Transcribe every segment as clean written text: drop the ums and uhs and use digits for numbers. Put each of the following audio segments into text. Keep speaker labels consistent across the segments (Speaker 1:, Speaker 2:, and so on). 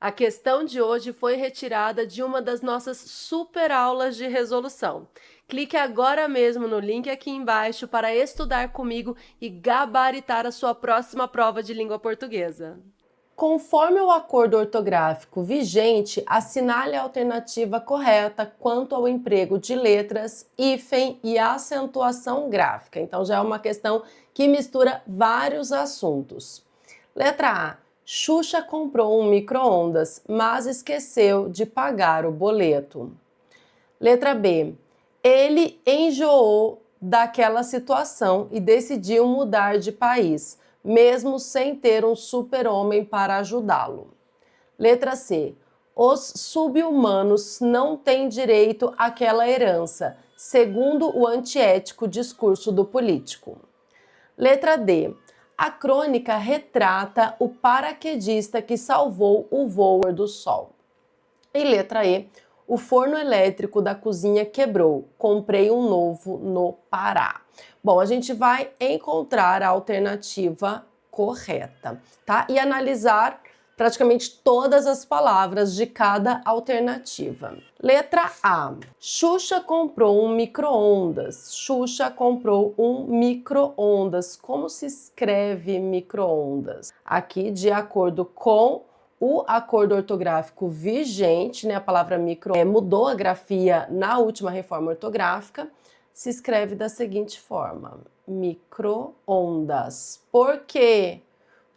Speaker 1: A questão de hoje foi retirada de uma das nossas super aulas de resolução. Clique agora mesmo no link aqui embaixo para estudar comigo e gabaritar a sua próxima prova de língua portuguesa. Conforme o acordo ortográfico vigente, assinale a alternativa correta quanto ao emprego de letras, hífen e acentuação gráfica. Então já é uma questão que mistura vários assuntos. Letra A. Xuxa comprou um micro-ondas, mas esqueceu de pagar o boleto. Letra B. Ele enjoou daquela situação e decidiu mudar de país, mesmo sem ter um super-homem para ajudá-lo. Letra C. Os sub-humanos não têm direito àquela herança, segundo o antiético discurso do político. Letra D. A crônica retrata o paraquedista que salvou o voo do Sol. E letra E. O forno elétrico da cozinha quebrou. Comprei um novo no Pará. Bom, a gente vai encontrar a alternativa correta, tá? E analisar praticamente todas as palavras de cada alternativa. Letra A. Xuxa comprou um micro-ondas. Xuxa comprou um micro-ondas. Como se escreve micro-ondas? Aqui, de acordo com o acordo ortográfico vigente, né, a palavra micro mudou a grafia na última reforma ortográfica, se escreve da seguinte forma: micro-ondas. Por quê?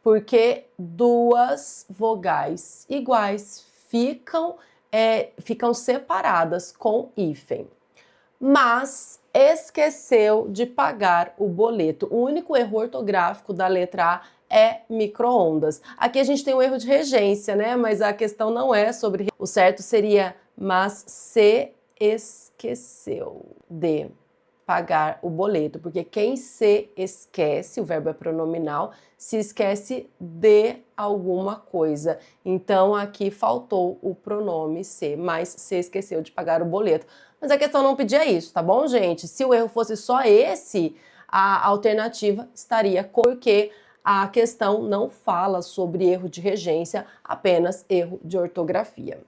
Speaker 1: Porque duas vogais iguais ficam separadas com hífen. Mas esqueceu de pagar o boleto. O único erro ortográfico da letra A é micro-ondas. Aqui a gente tem um erro de regência, né? Mas a questão não é sobre... O certo seria, mas se esqueceu de pagar o boleto, porque quem se esquece, o verbo é pronominal, se esquece de alguma coisa. Então aqui faltou o pronome se, mas se esqueceu de pagar o boleto. Mas a questão não pedia isso, tá bom, gente? Se o erro fosse só esse, a alternativa estaria porque a questão não fala sobre erro de regência, apenas erro de ortografia.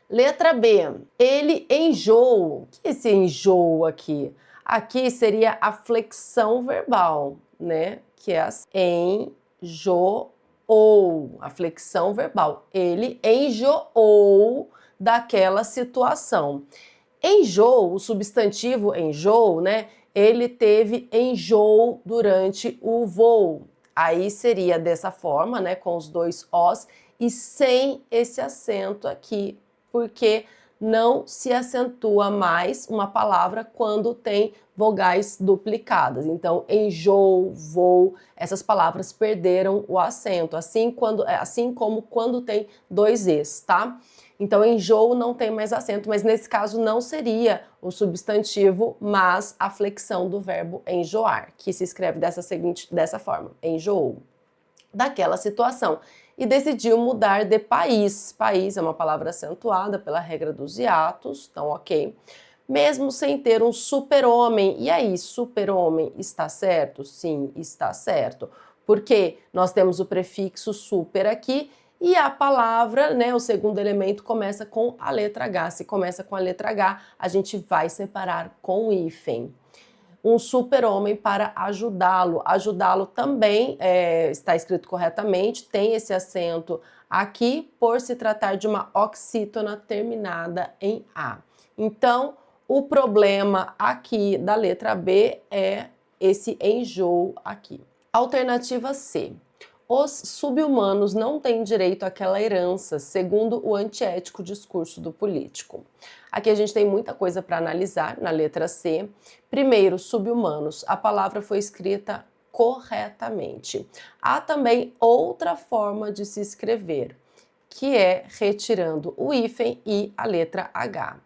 Speaker 1: Letra B. Ele enjoou. O que é esse enjoo aqui? Aqui seria a flexão verbal, né? Que é assim. Enjoou. A flexão verbal. Ele enjoou daquela situação. Enjoo, o substantivo enjoo, né? Ele teve enjoo durante o voo. Aí seria dessa forma, né? Com os dois Os e sem esse acento aqui, porque não se acentua mais uma palavra quando tem vogais duplicadas. Então, enjoo, voo, essas palavras perderam o acento, assim como quando tem dois Es, tá? Então, enjoo não tem mais acento, mas nesse caso não seria o substantivo, mas a flexão do verbo enjoar, que se escreve dessa forma, enjoou daquela situação e decidiu mudar de país. País é uma palavra acentuada pela regra dos hiatos, então ok. Mesmo sem ter um super-homem. E aí, super-homem está certo? Sim, está certo. Porque nós temos o prefixo super aqui e a palavra, né, o segundo elemento começa com a letra H. Se começa com a letra H, a gente vai separar com hífen. Um super-homem para ajudá-lo. Ajudá-lo também está escrito corretamente, tem esse acento aqui por se tratar de uma oxítona terminada em A. Então, o problema aqui da letra B é esse enjoo aqui. Alternativa C. Os sub-humanos não têm direito àquela herança, segundo o antiético discurso do político. Aqui a gente tem muita coisa para analisar na letra C. Primeiro, sub-humanos. A palavra foi escrita corretamente. Há também outra forma de se escrever, que é retirando o hífen e a letra H.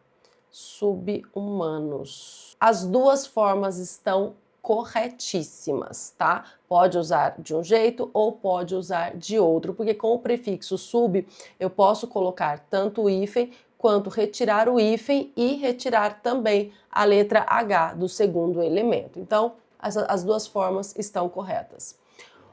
Speaker 1: Sub-humanos. As duas formas estão corretíssimas, tá? Pode usar de um jeito ou pode usar de outro, porque com o prefixo sub eu posso colocar tanto o hífen quanto retirar o hífen e retirar também a letra H do segundo elemento. Então, as duas formas estão corretas.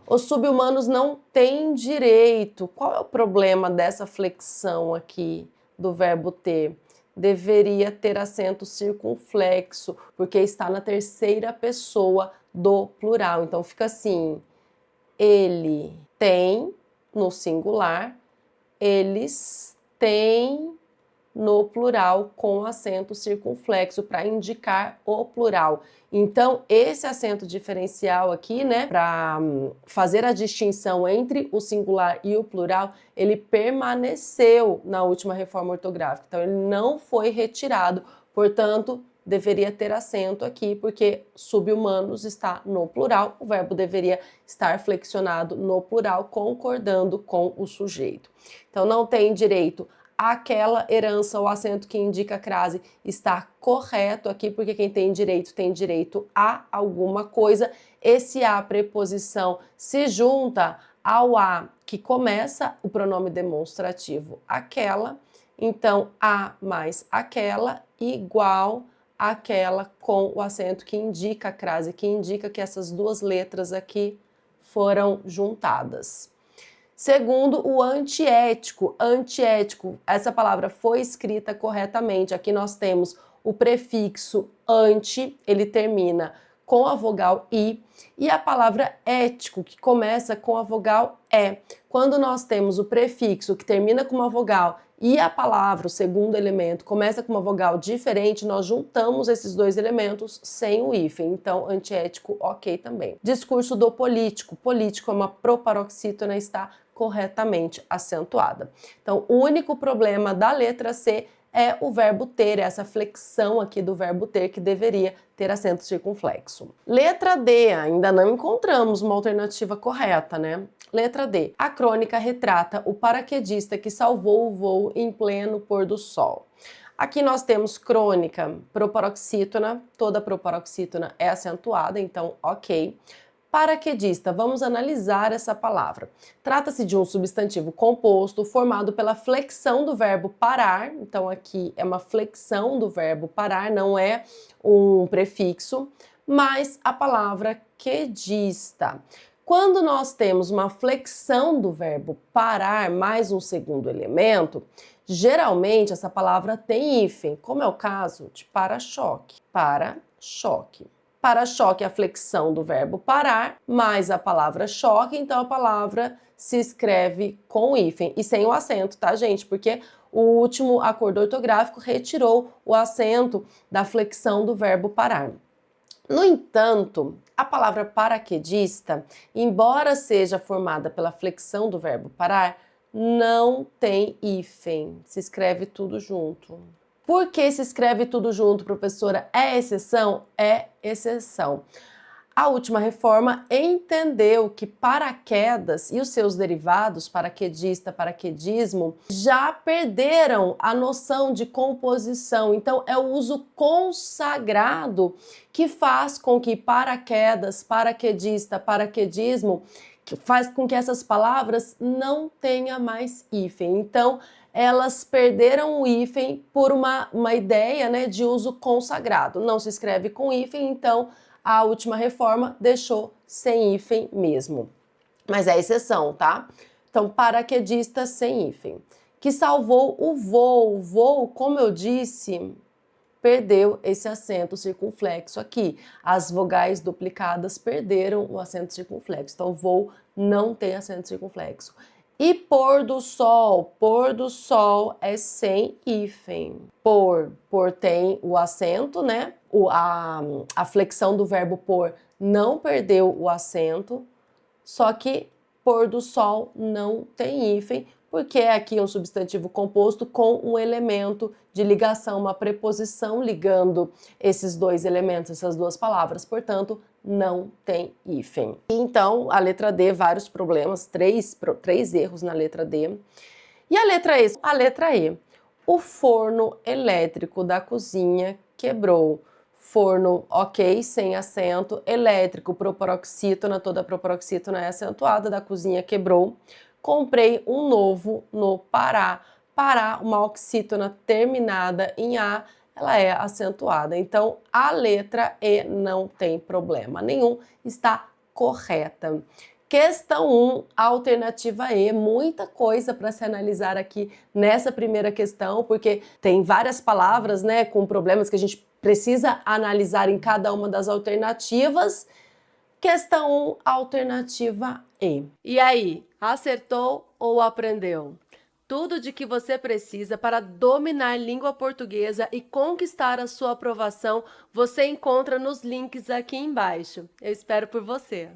Speaker 1: Os sub-humanos não têm direito. Qual é o problema dessa flexão aqui do verbo ter? Deveria ter acento circunflexo, porque está na terceira pessoa do plural. Então fica assim: ele tem no singular, eles têm no plural com acento circunflexo para indicar o plural. Então, esse acento diferencial aqui, né, para fazer a distinção entre o singular e o plural, ele permaneceu na última reforma ortográfica. Então, ele não foi retirado, portanto, deveria ter acento aqui, porque sub-humanos está no plural, o verbo deveria estar flexionado no plural, concordando com o sujeito. Então, não tem direito aquela herança, o acento que indica a crase está correto aqui, porque quem tem direito a alguma coisa. Esse a preposição se junta ao a que começa o pronome demonstrativo aquela, então a mais aquela igual aquela com o acento que indica a crase, que indica que essas duas letras aqui foram juntadas. Segundo, o antiético. Antiético, essa palavra foi escrita corretamente. Aqui nós temos o prefixo anti, ele termina com a vogal i, e a palavra ético, que começa com a vogal e. Quando nós temos o prefixo que termina com uma vogal e a palavra, o segundo elemento, começa com uma vogal diferente, nós juntamos esses dois elementos sem o hífen. Então, antiético, ok também. Discurso do político. Político é uma proparoxítona, está corretamente acentuada. Então, o único problema da letra C é o verbo ter, essa flexão aqui do verbo ter que deveria ter acento circunflexo. Letra D, ainda não encontramos uma alternativa correta, né? Letra D. A crônica retrata o paraquedista que salvou o voo em pleno pôr do sol. Aqui nós temos crônica, proparoxítona, toda proparoxítona é acentuada, então ok. Paraquedista, vamos analisar essa palavra. Trata-se de um substantivo composto formado pela flexão do verbo parar, então aqui é uma flexão do verbo parar, não é um prefixo, mas a palavra quedista. Quando nós temos uma flexão do verbo parar mais um segundo elemento, geralmente essa palavra tem hífen, como é o caso de para-choque. Para-choque. Para-choque é a flexão do verbo parar, mais a palavra choque, então a palavra se escreve com hífen e sem o acento, tá, gente? Porque o último acordo ortográfico retirou o acento da flexão do verbo parar. No entanto, a palavra paraquedista, embora seja formada pela flexão do verbo parar, não tem hífen, se escreve tudo junto. Por que se escreve tudo junto, professora? É exceção? É exceção. A última reforma entendeu que paraquedas e os seus derivados, paraquedista, paraquedismo, já perderam a noção de composição. Então, é o uso consagrado que faz com que paraquedas, paraquedista, paraquedismo, que faz com que essas palavras não tenham mais hífen. Então, elas perderam o hífen por uma ideia, né, de uso consagrado. Não se escreve com hífen, então a última reforma deixou sem hífen mesmo. Mas é exceção, tá? Então, paraquedista sem hífen. Que salvou o voo. O voo, como eu disse, perdeu esse acento circunflexo aqui. As vogais duplicadas perderam o acento circunflexo. Então, voo não tem acento circunflexo. E pôr do sol é sem hífen. Por tem o acento, né? A flexão do verbo pôr não perdeu o acento, só que pôr do sol não tem hífen, porque é aqui um substantivo composto com um elemento de ligação, uma preposição ligando esses dois elementos, essas duas palavras, portanto, não tem hífen. Então, a letra D, vários problemas, três erros na letra D. E a letra E? A letra E. O forno elétrico da cozinha quebrou. Forno, ok, sem acento. Elétrico, proparoxítona, toda proparoxítona é acentuada, da cozinha quebrou. Comprei um novo no Pará. Pará, uma oxítona terminada em A, ela é acentuada. Então, a letra E não tem problema nenhum, está correta. Questão 1, alternativa E, muita coisa para se analisar aqui nessa primeira questão, porque tem várias palavras, né, com problemas que a gente precisa analisar em cada uma das alternativas. Questão 1, alternativa E. E aí, acertou ou aprendeu? Tudo de que você precisa para dominar língua portuguesa e conquistar a sua aprovação, você encontra nos links aqui embaixo. Eu espero por você.